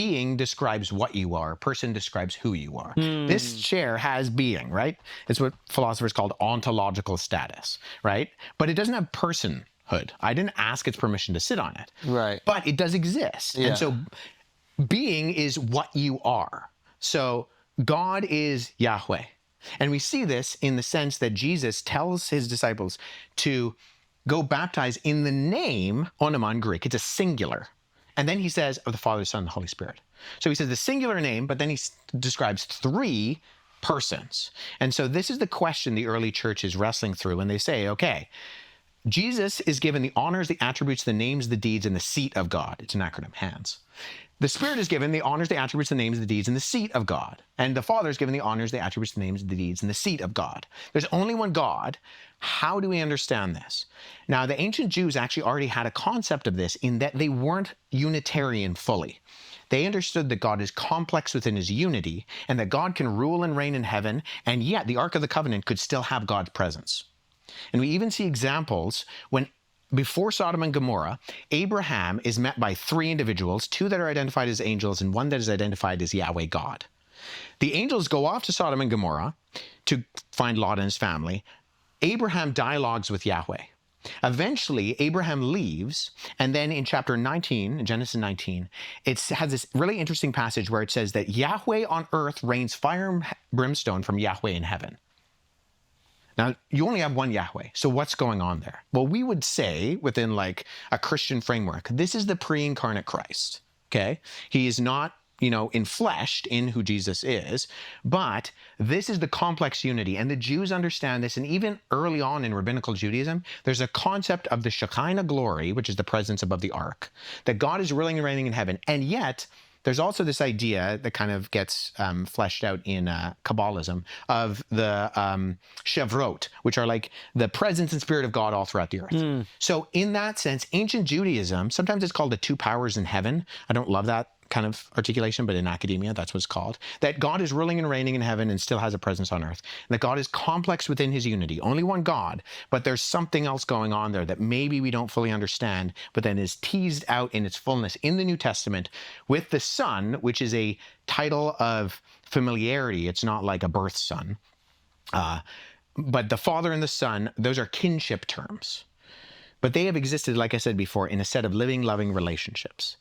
being describes what you are. Person describes who you are. This chair has being, right? It's what philosophers called ontological status, right? But it doesn't have personhood. I didn't ask its permission to sit on it. Right. But it does exist. Yeah. And so being is what you are. So God is Yahweh. And we see this in the sense that Jesus tells his disciples to go baptize in the name, onoma in Greek, it's a singular. And then he says of the Father, Son, and the Holy Spirit. So he says the singular name, but then he describes three persons. And so this is the question the early church is wrestling through when they say, okay, Jesus is given the honors, the attributes, the names, the deeds, and the seat of God. It's an acronym, HANDS. The Spirit is given the honors, the attributes, the names, the deeds, and the seat of God. And the Father is given the honors, the attributes, the names, the deeds, and the seat of God. There's only one God. How do we understand this? Now, the ancient Jews actually already had a concept of this in that they weren't Unitarian fully. They understood that God is complex within his unity and that God can rule and reign in heaven, and yet the Ark of the Covenant could still have God's presence. And we even see examples when before Sodom and Gomorrah, Abraham is met by three individuals, two that are identified as angels and one that is identified as Yahweh God. The angels go off to Sodom and Gomorrah to find Lot and his family. Abraham dialogues with Yahweh. Eventually, Abraham leaves, and then in chapter 19, in Genesis 19, it has this really interesting passage where it says that Yahweh on earth rains fire and brimstone from Yahweh in heaven. Now, you only have one Yahweh, so what's going on there? Well, we would say, within like a Christian framework, this is the pre-incarnate Christ, okay? He is not, enfleshed in who Jesus is, but this is the complex unity, and the Jews understand this, and even early on in rabbinical Judaism, there's a concept of the Shekinah glory, which is the presence above the ark, that God is ruling and reigning in heaven, and yet there's also this idea that kind of gets fleshed out in Kabbalism of the Shevrot, which are like the presence and spirit of God all throughout the earth. So in that sense, ancient Judaism, sometimes it's called the two powers in heaven. I don't love that kind of articulation, but in academia, that's what it's called. That God is ruling and reigning in heaven and still has a presence on earth. And that God is complex within his unity. Only one God, but there's something else going on there that maybe we don't fully understand, but then is teased out in its fullness in the New Testament with the Son, which is a title of familiarity. It's not like a birth son. But the Father and the Son, those are kinship terms. But they have existed, like I said before, in a set of living, loving relationships.